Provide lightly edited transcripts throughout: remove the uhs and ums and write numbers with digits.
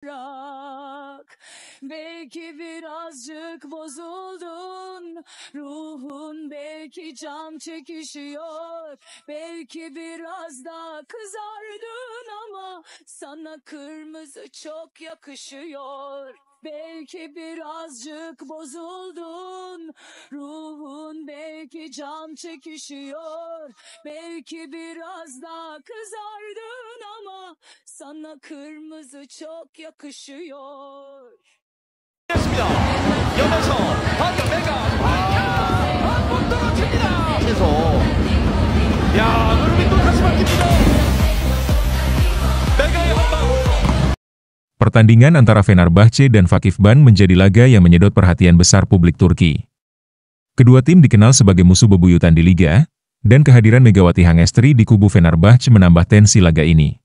bırak. Belki birazcık bozuldun, ruhun belki can çekişiyor. Belki biraz daha kızardın ama sana kırmızı çok yakışıyor. Belki birazcık bozuldun, ruhun belki can çekişiyor. Belki biraz daha kızardın ama sana kırmızı çok yakışıyor. 여기서 박연배가 한번 떨어집니다. 계속. 야, 그러면 또 다시 바뀝니다. 메가의 한방. Pertandingan antara Fenerbahce dan Vakifbank menjadi laga yang menyedot perhatian besar publik Turki. Kedua tim dikenal sebagai musuh bebuyutan di liga, dan kehadiran Megawati Hangestri di kubu Fenerbahce menambah tensi laga ini.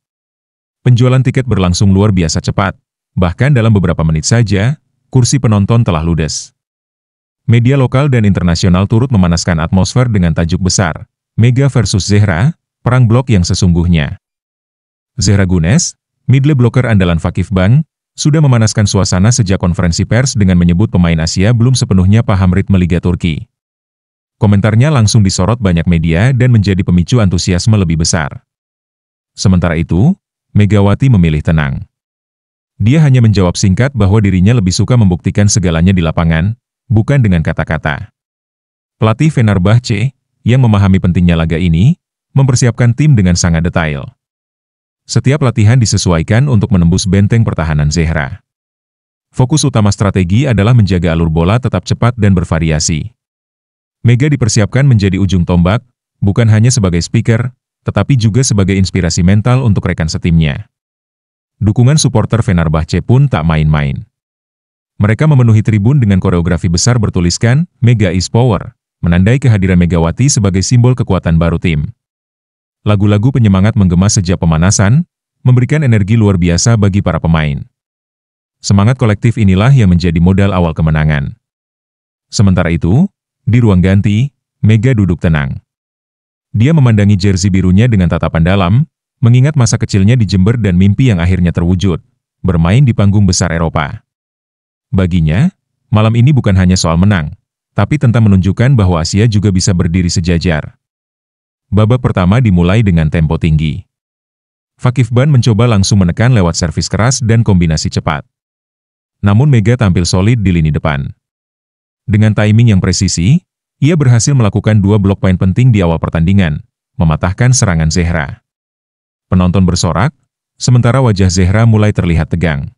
Penjualan tiket berlangsung luar biasa cepat, bahkan dalam beberapa menit saja, kursi penonton telah ludes. Media lokal dan internasional turut memanaskan atmosfer dengan tajuk besar, Mega versus Zehra, perang blok yang sesungguhnya. Zehra Gunes, middle blocker andalan Vakifbank, sudah memanaskan suasana sejak konferensi pers dengan menyebut pemain Asia belum sepenuhnya paham ritme Liga Turki. Komentarnya langsung disorot banyak media dan menjadi pemicu antusiasme lebih besar. Sementara itu, Megawati memilih tenang. Dia hanya menjawab singkat bahwa dirinya lebih suka membuktikan segalanya di lapangan, bukan dengan kata-kata. Pelatih Fenerbahce, yang memahami pentingnya laga ini, mempersiapkan tim dengan sangat detail. Setiap latihan disesuaikan untuk menembus benteng pertahanan Zehra. Fokus utama strategi adalah menjaga alur bola tetap cepat dan bervariasi. Mega dipersiapkan menjadi ujung tombak, bukan hanya sebagai speaker, tetapi juga sebagai inspirasi mental untuk rekan setimnya. Dukungan supporter Fenerbahce pun tak main-main. Mereka memenuhi tribun dengan koreografi besar bertuliskan, Mega is Power, menandai kehadiran Megawati sebagai simbol kekuatan baru tim. Lagu-lagu penyemangat menggema sejak pemanasan, memberikan energi luar biasa bagi para pemain. Semangat kolektif inilah yang menjadi modal awal kemenangan. Sementara itu, di ruang ganti, Mega duduk tenang. Dia memandangi jersey birunya dengan tatapan dalam, mengingat masa kecilnya di Jember dan mimpi yang akhirnya terwujud, bermain di panggung besar Eropa. Baginya, malam ini bukan hanya soal menang, tapi tentang menunjukkan bahwa Asia juga bisa berdiri sejajar. Babak pertama dimulai dengan tempo tinggi. Vakifbank mencoba langsung menekan lewat servis keras dan kombinasi cepat. Namun Mega tampil solid di lini depan. Dengan timing yang presisi, ia berhasil melakukan 2 blok poin penting di awal pertandingan, mematahkan serangan Zehra. Penonton bersorak, sementara wajah Zehra mulai terlihat tegang.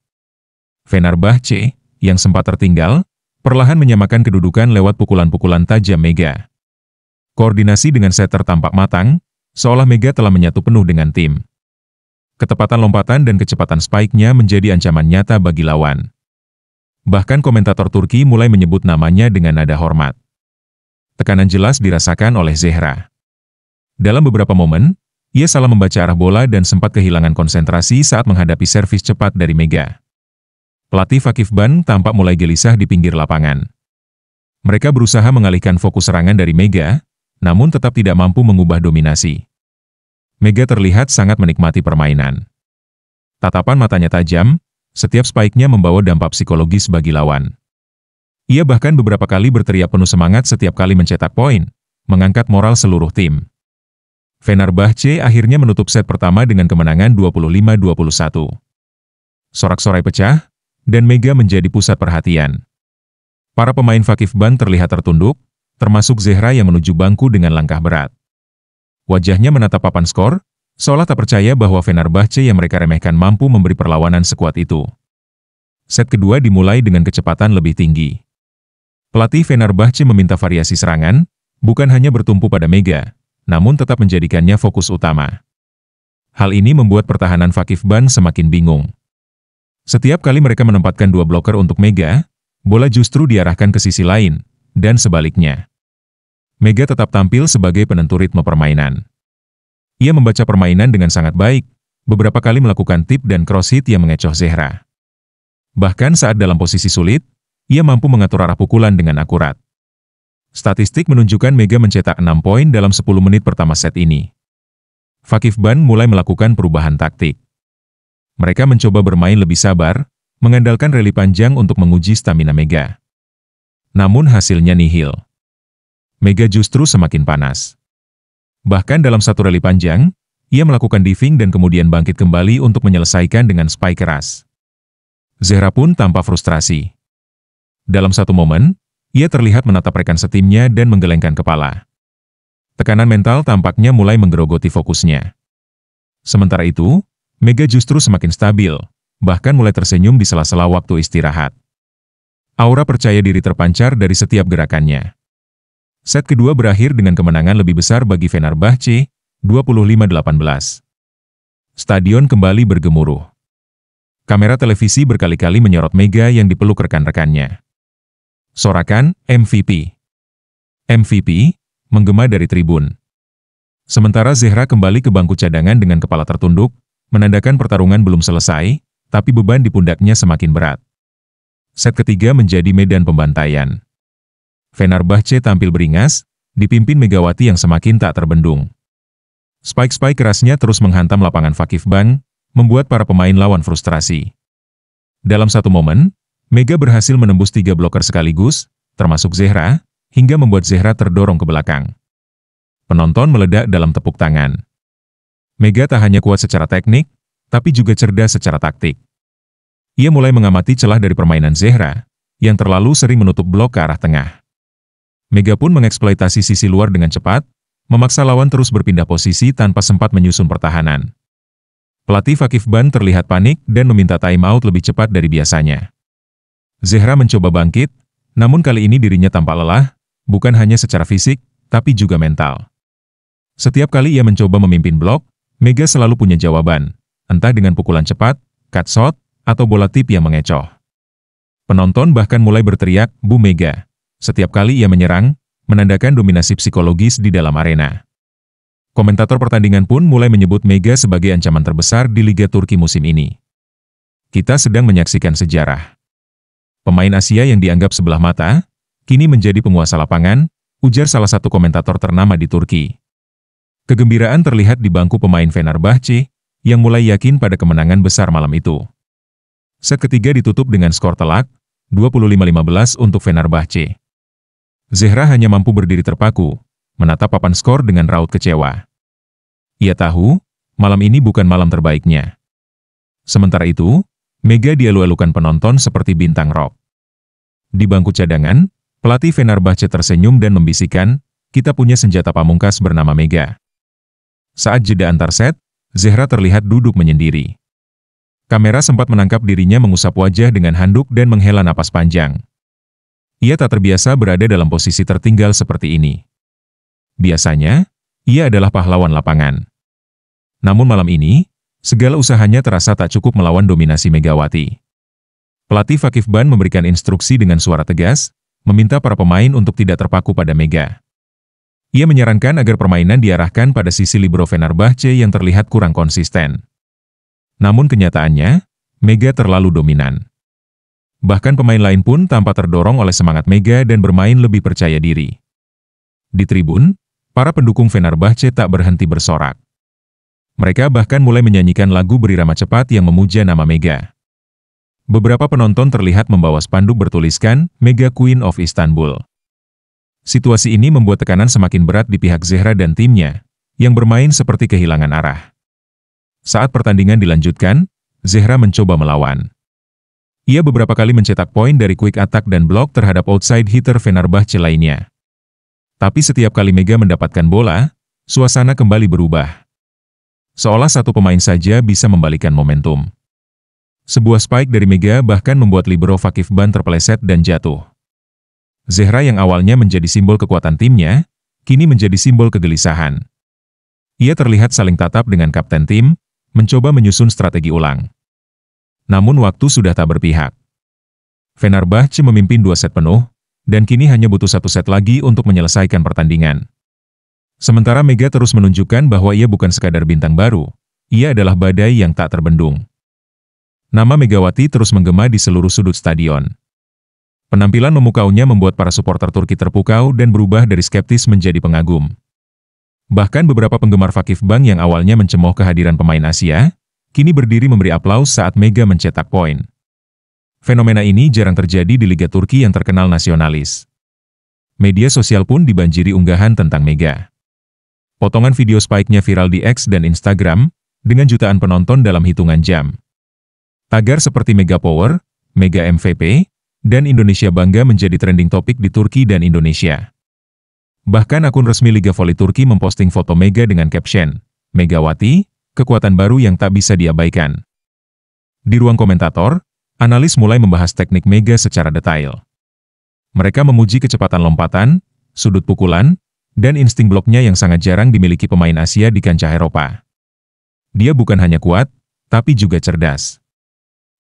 Fenerbahce, yang sempat tertinggal, perlahan menyamakan kedudukan lewat pukulan-pukulan tajam Mega. Koordinasi dengan setter tampak matang, seolah Mega telah menyatu penuh dengan tim. Ketepatan lompatan dan kecepatan spike-nya menjadi ancaman nyata bagi lawan. Bahkan komentator Turki mulai menyebut namanya dengan nada hormat. Tekanan jelas dirasakan oleh Zehra. Dalam beberapa momen, ia salah membaca arah bola dan sempat kehilangan konsentrasi saat menghadapi servis cepat dari Mega. Pelatih Vakifbank tampak mulai gelisah di pinggir lapangan. Mereka berusaha mengalihkan fokus serangan dari Mega, namun tetap tidak mampu mengubah dominasi. Mega terlihat sangat menikmati permainan. Tatapan matanya tajam, setiap spike-nya membawa dampak psikologis bagi lawan. Ia bahkan beberapa kali berteriak penuh semangat setiap kali mencetak poin, mengangkat moral seluruh tim. Fenerbahce akhirnya menutup set pertama dengan kemenangan 25-21. Sorak-sorai pecah, dan Mega menjadi pusat perhatian. Para pemain Vakifbank terlihat tertunduk, termasuk Zehra yang menuju bangku dengan langkah berat. Wajahnya menatap papan skor, seolah tak percaya bahwa Fenerbahce yang mereka remehkan mampu memberi perlawanan sekuat itu. Set kedua dimulai dengan kecepatan lebih tinggi. Pelatih Fenerbahce meminta variasi serangan, bukan hanya bertumpu pada Mega, namun tetap menjadikannya fokus utama. Hal ini membuat pertahanan Vakifbank semakin bingung. Setiap kali mereka menempatkan 2 bloker untuk Mega, bola justru diarahkan ke sisi lain, dan sebaliknya. Mega tetap tampil sebagai penentu ritme permainan. Ia membaca permainan dengan sangat baik, beberapa kali melakukan tip dan cross hit yang mengecoh Zehra. Bahkan saat dalam posisi sulit, ia mampu mengatur arah pukulan dengan akurat. Statistik menunjukkan Mega mencetak 6 poin dalam 10 menit pertama set ini. Vakifbank mulai melakukan perubahan taktik. Mereka mencoba bermain lebih sabar, mengandalkan rally panjang untuk menguji stamina Mega. Namun hasilnya nihil. Mega justru semakin panas. Bahkan dalam satu rally panjang, ia melakukan diving dan kemudian bangkit kembali untuk menyelesaikan dengan spike keras. Zehra pun tampak frustrasi. Dalam satu momen, ia terlihat menatap rekan setimnya dan menggelengkan kepala. Tekanan mental tampaknya mulai menggerogoti fokusnya. Sementara itu, Mega justru semakin stabil, bahkan mulai tersenyum di sela-sela waktu istirahat. Aura percaya diri terpancar dari setiap gerakannya. Set kedua berakhir dengan kemenangan lebih besar bagi Fenerbahce, 25-18. Stadion kembali bergemuruh. Kamera televisi berkali-kali menyorot Mega yang dipeluk rekan-rekannya. Sorakan, MVP. MVP, menggema dari tribun. Sementara Zehra kembali ke bangku cadangan dengan kepala tertunduk, menandakan pertarungan belum selesai, tapi beban di pundaknya semakin berat. Set ketiga menjadi medan pembantaian. Fenerbahce tampil beringas, dipimpin Megawati yang semakin tak terbendung. Spike-spike kerasnya terus menghantam lapangan Vakifbank, membuat para pemain lawan frustrasi. Dalam satu momen, Mega berhasil menembus 3 bloker sekaligus, termasuk Zehra, hingga membuat Zehra terdorong ke belakang. Penonton meledak dalam tepuk tangan. Mega tak hanya kuat secara teknik, tapi juga cerdas secara taktik. Ia mulai mengamati celah dari permainan Zehra, yang terlalu sering menutup blok ke arah tengah. Mega pun mengeksploitasi sisi luar dengan cepat, memaksa lawan terus berpindah posisi tanpa sempat menyusun pertahanan. Pelatih Vakifbank terlihat panik dan meminta timeout lebih cepat dari biasanya. Zehra mencoba bangkit, namun kali ini dirinya tampak lelah, bukan hanya secara fisik, tapi juga mental. Setiap kali ia mencoba memimpin blok, Mega selalu punya jawaban, entah dengan pukulan cepat, cut shot, atau bola tip yang mengecoh. Penonton bahkan mulai berteriak, "Bu Mega!" Setiap kali ia menyerang, menandakan dominasi psikologis di dalam arena. Komentator pertandingan pun mulai menyebut Mega sebagai ancaman terbesar di Liga Turki musim ini. Kita sedang menyaksikan sejarah. Pemain Asia yang dianggap sebelah mata, kini menjadi penguasa lapangan, ujar salah satu komentator ternama di Turki. Kegembiraan terlihat di bangku pemain Fenerbahce, yang mulai yakin pada kemenangan besar malam itu. Set ketiga ditutup dengan skor telak, 25-15 untuk Fenerbahce. Zehra hanya mampu berdiri terpaku, menatap papan skor dengan raut kecewa. Ia tahu, malam ini bukan malam terbaiknya. Sementara itu, Mega dielu-elukan penonton seperti bintang rock. Di bangku cadangan, pelatih Fenerbahce tersenyum dan membisikkan, "Kita punya senjata pamungkas bernama Mega." Saat jeda antar set, Zehra terlihat duduk menyendiri. Kamera sempat menangkap dirinya mengusap wajah dengan handuk dan menghela napas panjang. Ia tak terbiasa berada dalam posisi tertinggal seperti ini. Biasanya, ia adalah pahlawan lapangan. Namun malam ini, segala usahanya terasa tak cukup melawan dominasi Megawati. Pelatih Vakifbank memberikan instruksi dengan suara tegas, meminta para pemain untuk tidak terpaku pada Mega. Ia menyarankan agar permainan diarahkan pada sisi libero Fenerbahce yang terlihat kurang konsisten. Namun kenyataannya, Mega terlalu dominan. Bahkan pemain lain pun tampak terdorong oleh semangat Mega dan bermain lebih percaya diri. Di tribun, para pendukung Fenerbahce tak berhenti bersorak. Mereka bahkan mulai menyanyikan lagu berirama cepat yang memuja nama Mega. Beberapa penonton terlihat membawa spanduk bertuliskan, "Mega Queen of Istanbul." Situasi ini membuat tekanan semakin berat di pihak Zehra dan timnya, yang bermain seperti kehilangan arah. Saat pertandingan dilanjutkan, Zehra mencoba melawan. Ia beberapa kali mencetak poin dari quick attack dan blok terhadap outside hitter Fenerbahce lainnya. Tapi setiap kali Mega mendapatkan bola, suasana kembali berubah. Seolah satu pemain saja bisa membalikan momentum. Sebuah spike dari Mega bahkan membuat libero Vakifbank terpeleset dan jatuh. Zehra yang awalnya menjadi simbol kekuatan timnya, kini menjadi simbol kegelisahan. Ia terlihat saling tatap dengan kapten tim, mencoba menyusun strategi ulang. Namun waktu sudah tak berpihak. Fenerbahce memimpin 2 set penuh, dan kini hanya butuh 1 set lagi untuk menyelesaikan pertandingan. Sementara Mega terus menunjukkan bahwa ia bukan sekadar bintang baru, ia adalah badai yang tak terbendung. Nama Megawati terus menggema di seluruh sudut stadion. Penampilan memukaunya membuat para supporter Turki terpukau dan berubah dari skeptis menjadi pengagum. Bahkan beberapa penggemar Vakifbank yang awalnya mencemooh kehadiran pemain Asia, kini berdiri memberi aplaus saat Mega mencetak poin. Fenomena ini jarang terjadi di Liga Turki yang terkenal nasionalis. Media sosial pun dibanjiri unggahan tentang Mega. Potongan video spike-nya viral di X dan Instagram, dengan jutaan penonton dalam hitungan jam. Tagar seperti Mega Power, Mega MVP, dan Indonesia Bangga menjadi trending topik di Turki dan Indonesia. Bahkan akun resmi Liga Voli Turki memposting foto Mega dengan caption, "Megawati, kekuatan baru yang tak bisa diabaikan." Di ruang komentator, analis mulai membahas teknik Mega secara detail. Mereka memuji kecepatan lompatan, sudut pukulan, dan insting bloknya yang sangat jarang dimiliki pemain Asia di kancah Eropa. Dia bukan hanya kuat, tapi juga cerdas.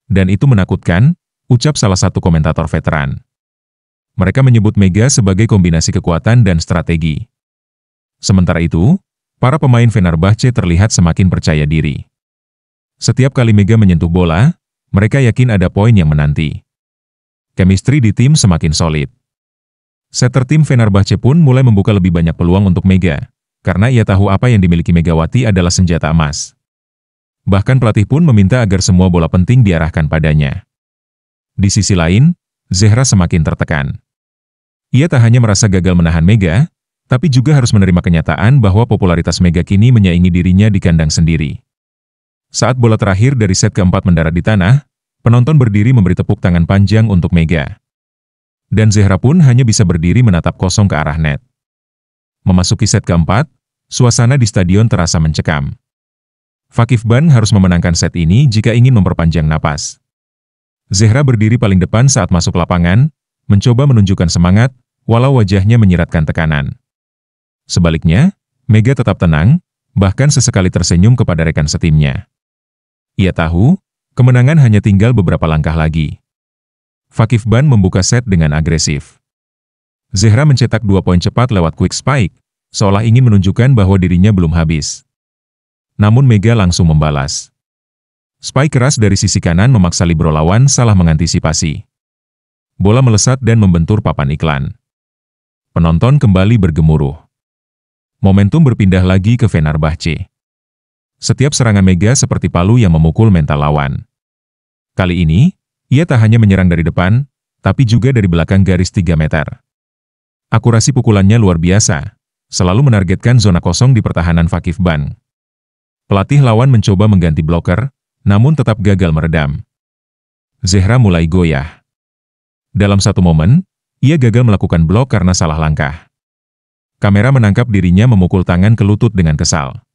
Dan itu menakutkan, ucap salah satu komentator veteran. Mereka menyebut Mega sebagai kombinasi kekuatan dan strategi. Sementara itu, para pemain Fenerbahce terlihat semakin percaya diri. Setiap kali Mega menyentuh bola, mereka yakin ada poin yang menanti. Chemistry di tim semakin solid. Setter tim Fenerbahce pun mulai membuka lebih banyak peluang untuk Mega, karena ia tahu apa yang dimiliki Megawati adalah senjata emas. Bahkan pelatih pun meminta agar semua bola penting diarahkan padanya. Di sisi lain, Zehra semakin tertekan. Ia tak hanya merasa gagal menahan Mega, tapi juga harus menerima kenyataan bahwa popularitas Mega kini menyaingi dirinya di kandang sendiri. Saat bola terakhir dari set keempat mendarat di tanah, penonton berdiri memberi tepuk tangan panjang untuk Mega. Dan Zehra pun hanya bisa berdiri menatap kosong ke arah net. Memasuki set keempat, suasana di stadion terasa mencekam. Fakif Ban harus memenangkan set ini jika ingin memperpanjang napas. Zehra berdiri paling depan saat masuk lapangan, mencoba menunjukkan semangat, walau wajahnya menyiratkan tekanan. Sebaliknya, Mega tetap tenang, bahkan sesekali tersenyum kepada rekan setimnya. Ia tahu, kemenangan hanya tinggal beberapa langkah lagi. Fakif Ban membuka set dengan agresif. Zehra mencetak 2 poin cepat lewat quick spike, seolah ingin menunjukkan bahwa dirinya belum habis. Namun Mega langsung membalas. Spike keras dari sisi kanan memaksa libero lawan salah mengantisipasi. Bola melesat dan membentur papan iklan. Penonton kembali bergemuruh. Momentum berpindah lagi ke Fenerbahce. Setiap serangan Mega seperti palu yang memukul mental lawan. Kali ini, ia tak hanya menyerang dari depan, tapi juga dari belakang garis 3 meter. Akurasi pukulannya luar biasa, selalu menargetkan zona kosong di pertahanan Fakif Ban. Pelatih lawan mencoba mengganti bloker, namun tetap gagal meredam. Zehra mulai goyah. Dalam satu momen, ia gagal melakukan blok karena salah langkah. Kamera menangkap dirinya memukul tangan ke lutut dengan kesal.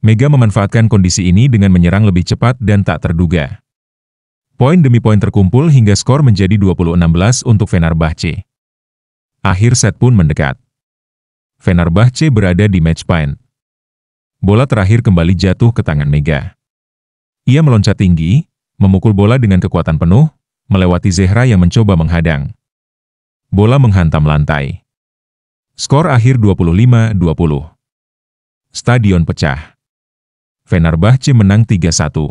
Mega memanfaatkan kondisi ini dengan menyerang lebih cepat dan tak terduga. Poin demi poin terkumpul hingga skor menjadi 20-16 untuk Fenerbahce. Akhir set pun mendekat. Fenerbahce berada di match point. Bola terakhir kembali jatuh ke tangan Mega. Ia meloncat tinggi, memukul bola dengan kekuatan penuh, melewati Zehra yang mencoba menghadang. Bola menghantam lantai. Skor akhir 25-20. Stadion pecah. Fenerbahce menang 3-1.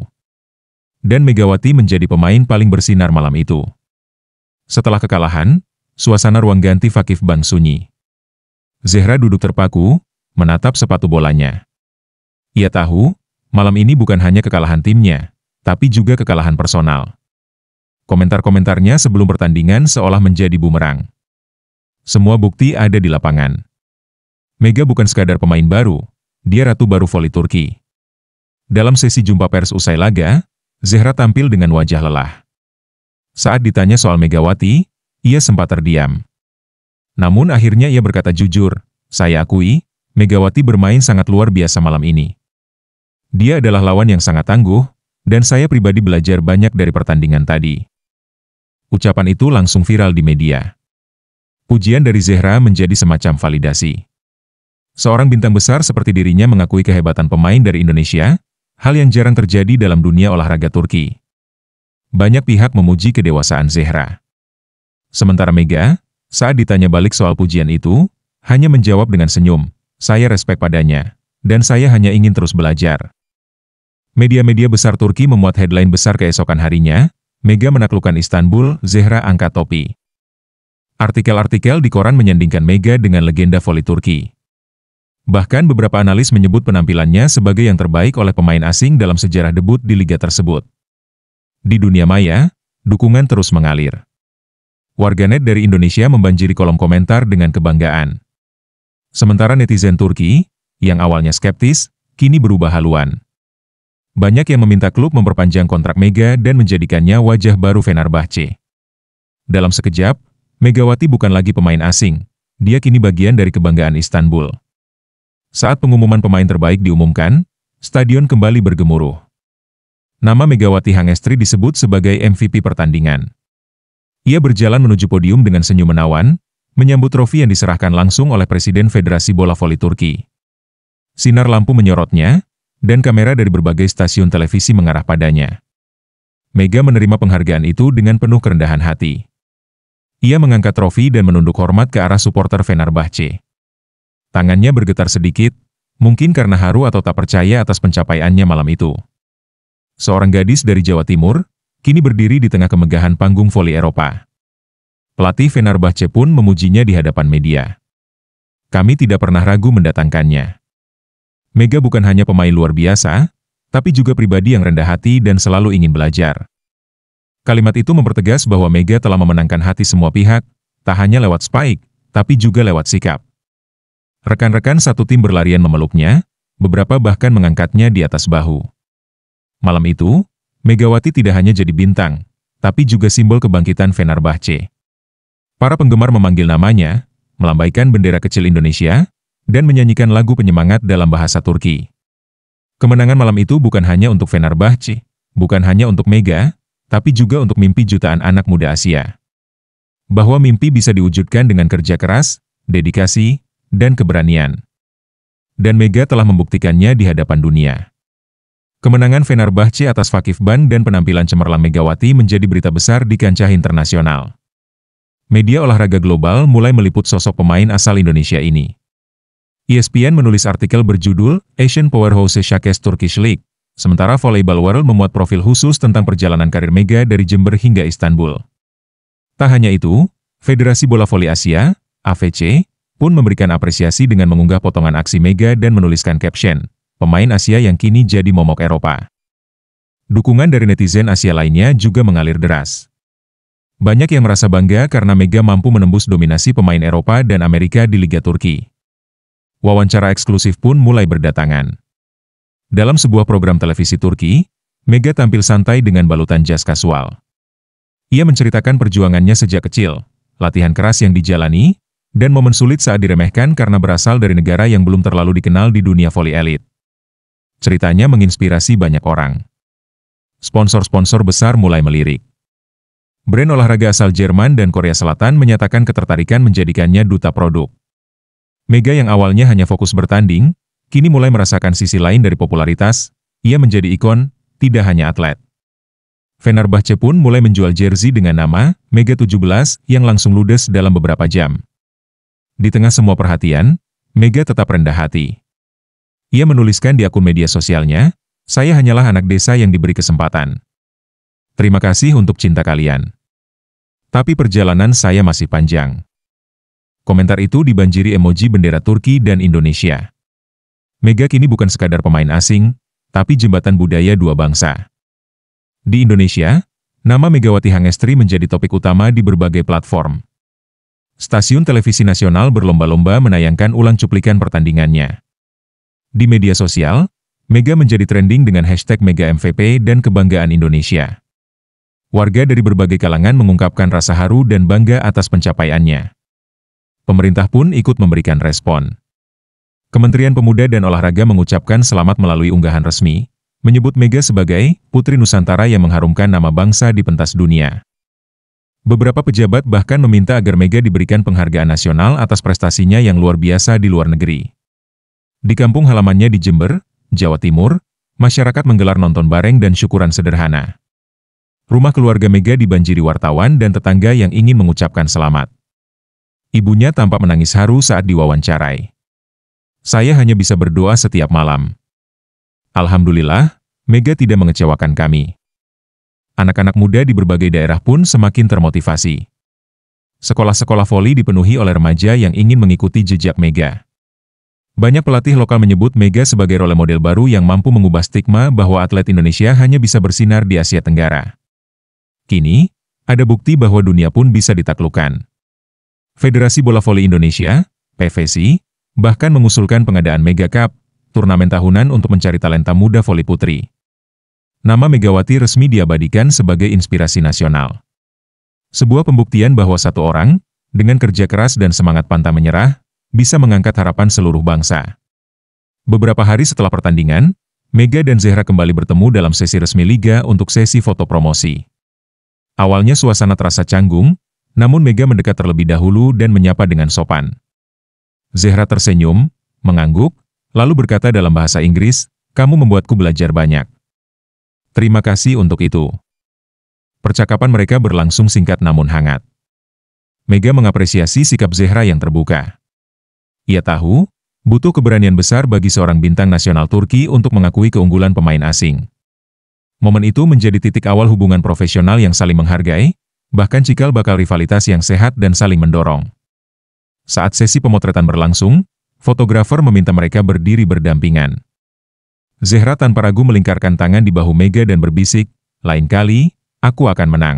Dan Megawati menjadi pemain paling bersinar malam itu. Setelah kekalahan, suasana ruang ganti Fakif Ban sunyi. Zehra duduk terpaku, menatap sepatu bolanya. Ia tahu, malam ini bukan hanya kekalahan timnya, tapi juga kekalahan personal. Komentar-komentarnya sebelum pertandingan seolah menjadi bumerang. Semua bukti ada di lapangan. Mega bukan sekadar pemain baru, dia ratu baru voli Turki. Dalam sesi jumpa pers usai laga, Zehra tampil dengan wajah lelah. Saat ditanya soal Megawati, ia sempat terdiam. Namun akhirnya ia berkata jujur, "Saya akui, Megawati bermain sangat luar biasa malam ini. Dia adalah lawan yang sangat tangguh, dan saya pribadi belajar banyak dari pertandingan tadi." Ucapan itu langsung viral di media. Pujian dari Zehra menjadi semacam validasi. Seorang bintang besar seperti dirinya mengakui kehebatan pemain dari Indonesia, hal yang jarang terjadi dalam dunia olahraga Turki. Banyak pihak memuji kedewasaan Zehra. Sementara Mega, saat ditanya balik soal pujian itu, hanya menjawab dengan senyum, "Saya respek padanya, dan saya hanya ingin terus belajar." Media-media besar Turki memuat headline besar keesokan harinya, Mega menaklukkan Istanbul, Zehra angkat topi. Artikel-artikel di koran menyandingkan Mega dengan legenda voli Turki. Bahkan beberapa analis menyebut penampilannya sebagai yang terbaik oleh pemain asing dalam sejarah debut di liga tersebut. Di dunia maya, dukungan terus mengalir. Warganet dari Indonesia membanjiri kolom komentar dengan kebanggaan. Sementara netizen Turki, yang awalnya skeptis, kini berubah haluan. Banyak yang meminta klub memperpanjang kontrak Mega dan menjadikannya wajah baru Fenerbahce. Dalam sekejap, Megawati bukan lagi pemain asing, dia kini bagian dari kebanggaan Istanbul. Saat pengumuman pemain terbaik diumumkan, stadion kembali bergemuruh. Nama Megawati Hangestri disebut sebagai MVP pertandingan. Ia berjalan menuju podium dengan senyum menawan, menyambut trofi yang diserahkan langsung oleh Presiden Federasi Bola Voli Turki. Sinar lampu menyorotnya, dan kamera dari berbagai stasiun televisi mengarah padanya. Mega menerima penghargaan itu dengan penuh kerendahan hati. Ia mengangkat trofi dan menunduk hormat ke arah supporter Fenerbahce. Tangannya bergetar sedikit, mungkin karena haru atau tak percaya atas pencapaiannya malam itu. Seorang gadis dari Jawa Timur, kini berdiri di tengah kemegahan panggung voli Eropa. Pelatih Fenerbahce pun memujinya di hadapan media. Kami tidak pernah ragu mendatangkannya. Mega bukan hanya pemain luar biasa, tapi juga pribadi yang rendah hati dan selalu ingin belajar. Kalimat itu mempertegas bahwa Mega telah memenangkan hati semua pihak, tak hanya lewat spike, tapi juga lewat sikap. Rekan-rekan satu tim berlarian memeluknya, beberapa bahkan mengangkatnya di atas bahu. Malam itu, Megawati tidak hanya jadi bintang, tapi juga simbol kebangkitan Fenerbahce. Para penggemar memanggil namanya, melambaikan bendera kecil Indonesia, dan menyanyikan lagu penyemangat dalam bahasa Turki. Kemenangan malam itu bukan hanya untuk Fenerbahce, bukan hanya untuk Mega, tapi juga untuk mimpi jutaan anak muda Asia. Bahwa mimpi bisa diwujudkan dengan kerja keras, dedikasi, dan keberanian. Dan Mega telah membuktikannya di hadapan dunia. Kemenangan Fenerbahce atas Vakifbank dan penampilan cemerlang Megawati menjadi berita besar di kancah internasional. Media olahraga global mulai meliput sosok pemain asal Indonesia ini. ESPN menulis artikel berjudul Asian Powerhouse Shakes Turkish League, sementara Volleyball World memuat profil khusus tentang perjalanan karir Mega dari Jember hingga Istanbul. Tak hanya itu, Federasi Bola Voli Asia, AVC, pun memberikan apresiasi dengan mengunggah potongan aksi Mega dan menuliskan caption, pemain Asia yang kini jadi momok Eropa. Dukungan dari netizen Asia lainnya juga mengalir deras. Banyak yang merasa bangga karena Mega mampu menembus dominasi pemain Eropa dan Amerika di Liga Turki. Wawancara eksklusif pun mulai berdatangan. Dalam sebuah program televisi Turki, Mega tampil santai dengan balutan jas kasual. Ia menceritakan perjuangannya sejak kecil, latihan keras yang dijalani, dan momen sulit saat diremehkan karena berasal dari negara yang belum terlalu dikenal di dunia voli elit. Ceritanya menginspirasi banyak orang. Sponsor-sponsor besar mulai melirik. Brand olahraga asal Jerman dan Korea Selatan menyatakan ketertarikan menjadikannya duta produk. Mega yang awalnya hanya fokus bertanding, kini mulai merasakan sisi lain dari popularitas, ia menjadi ikon, tidak hanya atlet. Fenerbahce pun mulai menjual jersey dengan nama Mega 17 yang langsung ludes dalam beberapa jam. Di tengah semua perhatian, Mega tetap rendah hati. Ia menuliskan di akun media sosialnya, "Saya hanyalah anak desa yang diberi kesempatan. Terima kasih untuk cinta kalian. Tapi perjalanan saya masih panjang." Komentar itu dibanjiri emoji bendera Turki dan Indonesia. Mega kini bukan sekadar pemain asing, tapi jembatan budaya dua bangsa. Di Indonesia, nama Megawati Hangestri menjadi topik utama di berbagai platform. Stasiun televisi nasional berlomba-lomba menayangkan ulang cuplikan pertandingannya. Di media sosial, Mega menjadi trending dengan hashtag Mega MVP dan kebanggaan Indonesia. Warga dari berbagai kalangan mengungkapkan rasa haru dan bangga atas pencapaiannya. Pemerintah pun ikut memberikan respon. Kementerian Pemuda dan Olahraga mengucapkan selamat melalui unggahan resmi, menyebut Mega sebagai Putri Nusantara yang mengharumkan nama bangsa di pentas dunia. Beberapa pejabat bahkan meminta agar Mega diberikan penghargaan nasional atas prestasinya yang luar biasa di luar negeri. Di kampung halamannya di Jember, Jawa Timur, masyarakat menggelar nonton bareng dan syukuran sederhana. Rumah keluarga Mega dibanjiri wartawan dan tetangga yang ingin mengucapkan selamat. Ibunya tampak menangis haru saat diwawancarai. "Saya hanya bisa berdoa setiap malam. Alhamdulillah, Mega tidak mengecewakan kami." Anak-anak muda di berbagai daerah pun semakin termotivasi. Sekolah-sekolah voli dipenuhi oleh remaja yang ingin mengikuti jejak Mega. Banyak pelatih lokal menyebut Mega sebagai role model baru yang mampu mengubah stigma bahwa atlet Indonesia hanya bisa bersinar di Asia Tenggara. Kini, ada bukti bahwa dunia pun bisa ditaklukkan. Federasi Bola Voli Indonesia, PVSI, bahkan mengusulkan pengadaan Mega Cup, turnamen tahunan untuk mencari talenta muda voli putri. Nama Megawati resmi diabadikan sebagai inspirasi nasional. Sebuah pembuktian bahwa satu orang, dengan kerja keras dan semangat pantang menyerah, bisa mengangkat harapan seluruh bangsa. Beberapa hari setelah pertandingan, Mega dan Zehra kembali bertemu dalam sesi resmi Liga untuk sesi foto promosi. Awalnya suasana terasa canggung, namun Mega mendekat terlebih dahulu dan menyapa dengan sopan. Zehra tersenyum, mengangguk, lalu berkata dalam bahasa Inggris, "Kamu membuatku belajar banyak." "Terima kasih untuk itu." Percakapan mereka berlangsung singkat namun hangat. Mega mengapresiasi sikap Zehra yang terbuka. Ia tahu, butuh keberanian besar bagi seorang bintang nasional Turki untuk mengakui keunggulan pemain asing. Momen itu menjadi titik awal hubungan profesional yang saling menghargai, bahkan cikal bakal rivalitas yang sehat dan saling mendorong. Saat sesi pemotretan berlangsung, fotografer meminta mereka berdiri berdampingan. Zehra tanpa ragu melingkarkan tangan di bahu Mega dan berbisik, "Lain kali, aku akan menang."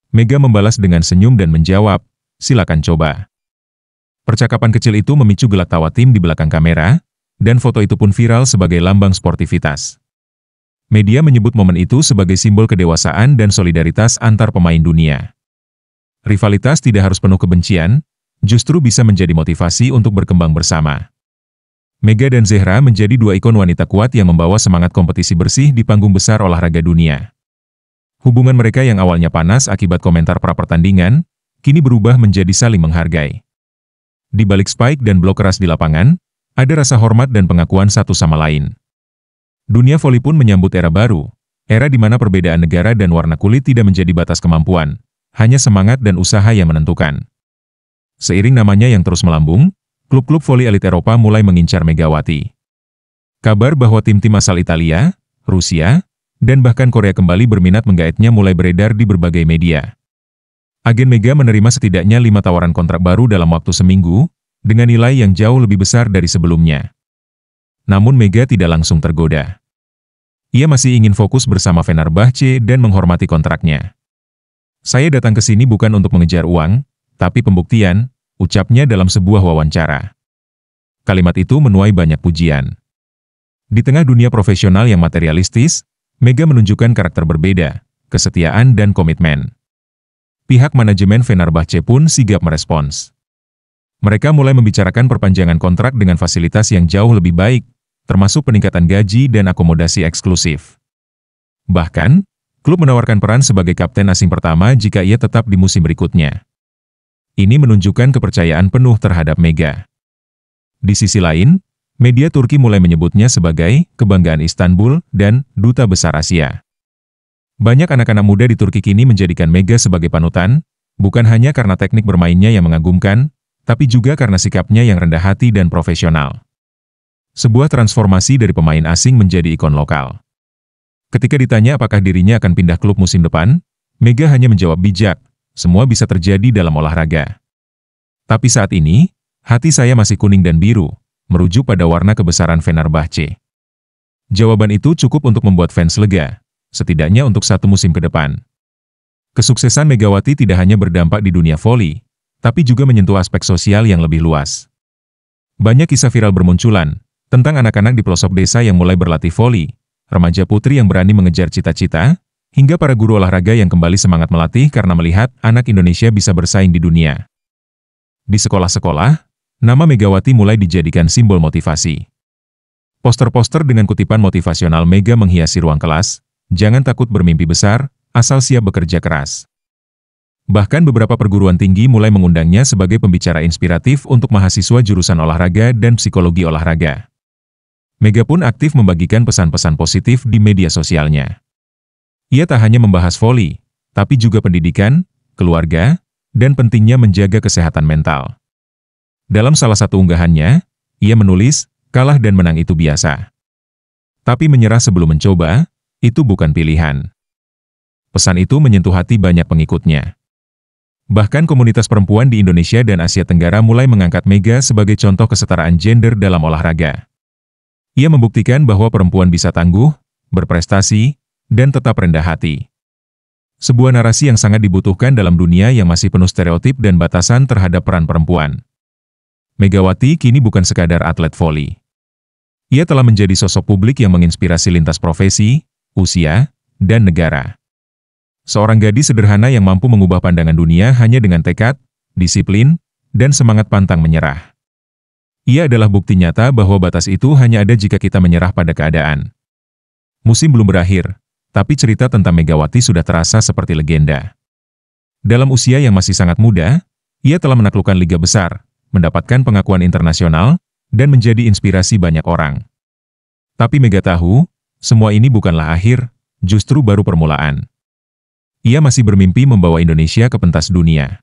Mega membalas dengan senyum dan menjawab, "Silakan coba." Percakapan kecil itu memicu gelak tawa tim di belakang kamera, dan foto itu pun viral sebagai lambang sportivitas. Media menyebut momen itu sebagai simbol kedewasaan dan solidaritas antar pemain dunia. Rivalitas tidak harus penuh kebencian, justru bisa menjadi motivasi untuk berkembang bersama. Mega dan Zehra menjadi dua ikon wanita kuat yang membawa semangat kompetisi bersih di panggung besar olahraga dunia. Hubungan mereka yang awalnya panas akibat komentar pra-pertandingan, kini berubah menjadi saling menghargai. Di balik spike dan blok keras di lapangan, ada rasa hormat dan pengakuan satu sama lain. Dunia voli pun menyambut era baru, era di mana perbedaan negara dan warna kulit tidak menjadi batas kemampuan, hanya semangat dan usaha yang menentukan. Seiring namanya yang terus melambung, klub-klub voli elit Eropa mulai mengincar Megawati. Kabar bahwa tim-tim asal Italia, Rusia, dan bahkan Korea kembali berminat menggaetnya mulai beredar di berbagai media. Agen Mega menerima setidaknya 5 tawaran kontrak baru dalam waktu seminggu, dengan nilai yang jauh lebih besar dari sebelumnya. Namun Mega tidak langsung tergoda. Ia masih ingin fokus bersama Fenerbahce dan menghormati kontraknya. "Saya datang ke sini bukan untuk mengejar uang, tapi pembuktian," ucapnya dalam sebuah wawancara. Kalimat itu menuai banyak pujian. Di tengah dunia profesional yang materialistis, Mega menunjukkan karakter berbeda, kesetiaan dan komitmen. Pihak manajemen Fenerbahce pun sigap merespons. Mereka mulai membicarakan perpanjangan kontrak dengan fasilitas yang jauh lebih baik, termasuk peningkatan gaji dan akomodasi eksklusif. Bahkan, klub menawarkan peran sebagai kapten asing pertama jika ia tetap di musim berikutnya. Ini menunjukkan kepercayaan penuh terhadap Mega. Di sisi lain, media Turki mulai menyebutnya sebagai kebanggaan Istanbul dan duta besar Asia. Banyak anak-anak muda di Turki kini menjadikan Mega sebagai panutan, bukan hanya karena teknik bermainnya yang mengagumkan, tapi juga karena sikapnya yang rendah hati dan profesional. Sebuah transformasi dari pemain asing menjadi ikon lokal. Ketika ditanya apakah dirinya akan pindah klub musim depan, Mega hanya menjawab bijak, "Semua bisa terjadi dalam olahraga. Tapi saat ini, hati saya masih kuning dan biru," merujuk pada warna kebesaran Fenerbahce. Jawaban itu cukup untuk membuat fans lega, setidaknya untuk 1 musim ke depan. Kesuksesan Megawati tidak hanya berdampak di dunia voli, tapi juga menyentuh aspek sosial yang lebih luas. Banyak kisah viral bermunculan, tentang anak-anak di pelosok desa yang mulai berlatih voli, remaja putri yang berani mengejar cita-cita, hingga para guru olahraga yang kembali semangat melatih karena melihat anak Indonesia bisa bersaing di dunia. Di sekolah-sekolah, nama Megawati mulai dijadikan simbol motivasi. Poster-poster dengan kutipan motivasional Mega menghiasi ruang kelas, "Jangan takut bermimpi besar, asal siap bekerja keras." Bahkan beberapa perguruan tinggi mulai mengundangnya sebagai pembicara inspiratif untuk mahasiswa jurusan olahraga dan psikologi olahraga. Mega pun aktif membagikan pesan-pesan positif di media sosialnya. Ia tak hanya membahas voli, tapi juga pendidikan, keluarga, dan pentingnya menjaga kesehatan mental. Dalam salah satu unggahannya, ia menulis, "Kalah dan menang itu biasa. Tapi menyerah sebelum mencoba, itu bukan pilihan." Pesan itu menyentuh hati banyak pengikutnya. Bahkan komunitas perempuan di Indonesia dan Asia Tenggara mulai mengangkat Mega sebagai contoh kesetaraan gender dalam olahraga. Ia membuktikan bahwa perempuan bisa tangguh, berprestasi, dan tetap rendah hati. Sebuah narasi yang sangat dibutuhkan dalam dunia yang masih penuh stereotip dan batasan terhadap peran perempuan. Megawati kini bukan sekadar atlet voli. Ia telah menjadi sosok publik yang menginspirasi lintas profesi, usia, dan negara. Seorang gadis sederhana yang mampu mengubah pandangan dunia hanya dengan tekad, disiplin, dan semangat pantang menyerah. Ia adalah bukti nyata bahwa batas itu hanya ada jika kita menyerah pada keadaan. Musim belum berakhir, tapi cerita tentang Megawati sudah terasa seperti legenda. Dalam usia yang masih sangat muda, ia telah menaklukkan liga besar, mendapatkan pengakuan internasional, dan menjadi inspirasi banyak orang. Tapi Mega tahu, semua ini bukanlah akhir, justru baru permulaan. Ia masih bermimpi membawa Indonesia ke pentas dunia.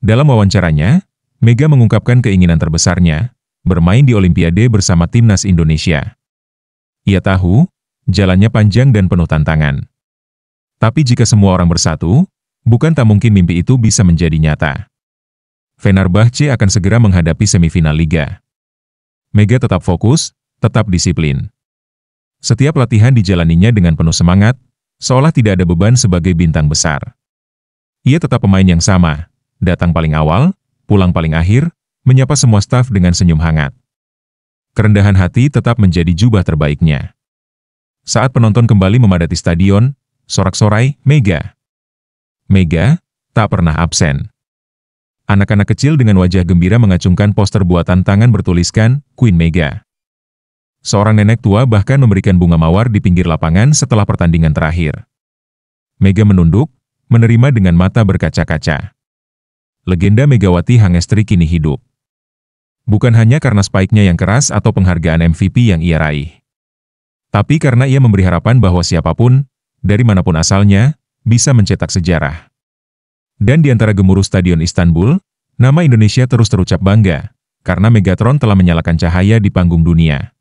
Dalam wawancaranya, Mega mengungkapkan keinginan terbesarnya, bermain di Olimpiade bersama timnas Indonesia. Ia tahu, jalannya panjang dan penuh tantangan. Tapi jika semua orang bersatu, bukan tak mungkin mimpi itu bisa menjadi nyata. Fenerbahce akan segera menghadapi semifinal Liga. Mega tetap fokus, tetap disiplin. Setiap latihan dijalaninya dengan penuh semangat, seolah tidak ada beban sebagai bintang besar. Ia tetap pemain yang sama, datang paling awal, pulang paling akhir, menyapa semua staf dengan senyum hangat. Kerendahan hati tetap menjadi jubah terbaiknya. Saat penonton kembali memadati stadion, sorak-sorai, Mega. Mega, tak pernah absen. Anak-anak kecil dengan wajah gembira mengacungkan poster buatan tangan bertuliskan, Queen Mega. Seorang nenek tua bahkan memberikan bunga mawar di pinggir lapangan setelah pertandingan terakhir. Mega menunduk, menerima dengan mata berkaca-kaca. Legenda Megawati Hangestri kini hidup. Bukan hanya karena spike-nya yang keras atau penghargaan MVP yang ia raih. Tapi karena ia memberi harapan bahwa siapapun, dari manapun asalnya, bisa mencetak sejarah. Dan di antara gemuruh Stadion Istanbul, nama Indonesia terus terucap bangga, karena Megatron telah menyalakan cahaya di panggung dunia.